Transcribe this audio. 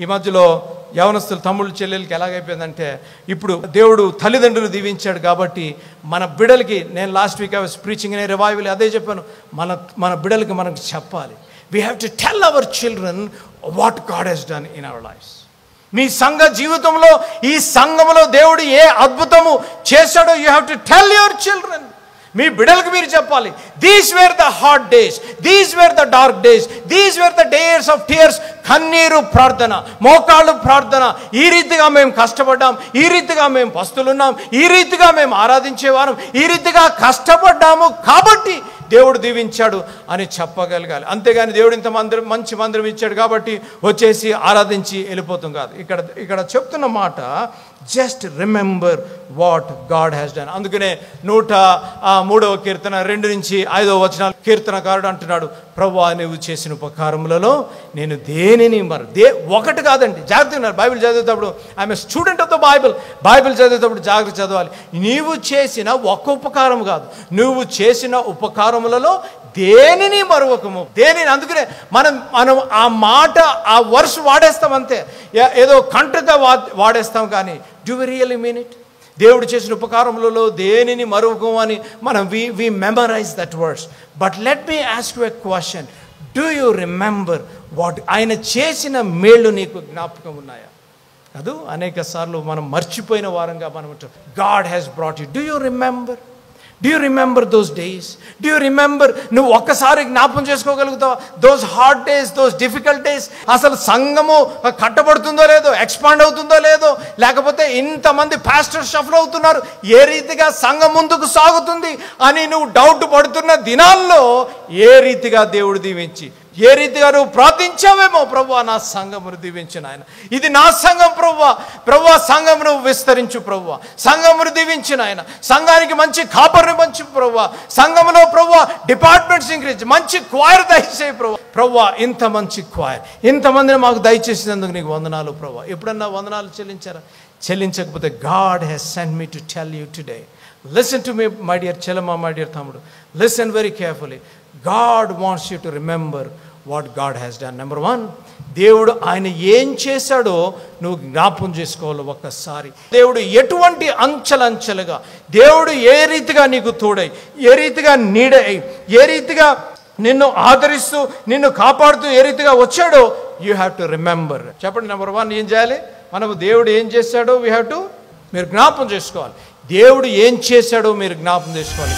ఈ మధ్యలో యవనస్తులు తమ్ముళ్ళు చెల్లెలకి ఎలాగైపోయిందంటే, ఇప్పుడు దేవుడు తల్లిదండ్రులు దీవించాడు కాబట్టి మన బిడ్డలకి, నేను last week I was preaching in a revival, అదే చెప్పాను, మన బిడ్డలకి మనకు చెప్పాలి. We have to tell our children what God has done in our lives. మీ సంఘ జీవితంలో, ఈ సంఘంలో దేవుడు ఏ అద్భుతము చేశాడో you have to tell your children. మీ బిడ్డలకు మీరు చెప్పాలి, these were the hot days, these were the dark days, these were the days of tears. కన్నీరు ప్రార్థన, మోకాళ్ళు ప్రార్థన. ఈ రీతిగా మేము కష్టపడ్డాం, ఈ రీతిగా మేము పస్తులున్నాం, ఈ రీతిగా మేము ఆరాధించేవారం, ఈ రీతిగా కష్టపడ్డాము కాబట్టి దేవుడు దీవించాడు అని చెప్పగలగాలి. అంతేగాని దేవుడు ఇంత మంచి మందిరం ఇచ్చాడు కాబట్టి వచ్చేసి ఆరాధించి వెళ్ళిపోతాం కాదు. ఇక్కడ చెప్తున్న మాట, just remember what God has done. అందుకనే 103వ కీర్తన 2 నుంచి 5వ వచనాలు కీర్తనకారుడు అంటున్నాడు, ప్రభువా నువ్వు చేసిన ఉపకారములలో నేను దేనిని ఒకటి కాదండి, జాగ్రత్తగా ఉన్నారు. బైబిల్ చదివేటప్పుడు I'm a student of the Bible చదివేటప్పుడు జాగ్రత్త చదవాలి. నీవు చేసిన ఒక్క ఉపకారం కాదు, నువ్వు చేసిన ఉపకారములలో దేనిని మరొకము, దేనిని. అందుకనే మనం ఆ మాట, ఆ వర్స్ వాడేస్తాం అంతే, ఏదో కంటగా వాడేస్తాం కానీ do we really mean it? దేవుడు చేసిన ఉపకారములలో దేనిని మరొకము అని మనం we memorize that words. But let me ask you a question, do you remember what? ఆయన చేసిన మేళ్ళు నీకు జ్ఞాపకం ఉన్నాయా? కాదు, అనేక సార్లు మనం మర్చిపోయిన వారంగా మనం ఉంటాం. God has brought you. Do you remember? Do you remember those days? Do you remember? నువ్వు ఒక్కసారి జ్ఞాపకం చేసుకోగలుగుతావా those hard days, those difficult days? అసలు సంఘము కట్టబడుతుందో లేదో, ఎక్స్పాండ్ అవుతుందో లేదో, లేకపోతే ఇంతమంది పాస్టర్ షఫల్ అవుతున్నారు, ఏ రీతిగా సంఘం ముందుకు సాగుతుంది అని నువ్వు డౌట్ పడుతున్న దినాల్లో ఏ రీతిగా దేవుడు దీవించి, ఏ రీతిగా నువ్వు ప్రార్థించావేమో, ప్రభువా నా సంఘమును దీవించు నాయన, ఇది నా సంఘం ప్రభువా సంఘమును విస్తరించు ప్రభువా, సంఘమును దీవించు నాయన, సంఘానికి మంచి కాపరిని మంచి ప్రభువా, సంఘములో ప్రభువా డిపార్ట్మెంట్స్ ఇంక్రీజ్, మంచి క్వైర్ దయచేయి ప్రభువా, ఇంత మంచి క్వైర్, ఇంతమందిని మాకు దయచేసినందుకు నీకు వందనాలు ప్రభువా. ఎప్పుడన్నా వందనాలు చెల్లించారా? చెల్లించకపోతే God has sent me to tell you today. Listen to me my dear Chellamma, my dear తమ్ముడు, listen very carefully. God wants you to remember what God has done. Number 1, దేవుడు ఆయన ఏం చేశాడో నువ్వు జ్ఞాపకం చేసుకోవాలి ఒక్కసారి. దేవుడు ఎటువంటి అంచెలంచెలుగా, దేవుడు ఏ రీతిగా నీకు తోడై, ఏ రీతిగా నీడై, ఏ రీతిగా నిన్ను ఆదరిస్తూ నిన్ను కాపాడుతూ ఏ రీతిగా వచ్చాడో యూ హ్యావ్ టు రిమెంబర్. చెప్పండి, నెంబర్ 1 ఏం చేయాలి? మనము దేవుడు ఏం చేశాడో మీరు జ్ఞాపకం చేసుకోవాలి. దేవుడు ఏం చేశాడో మీరు జ్ఞాపకం చేసుకోవాలి.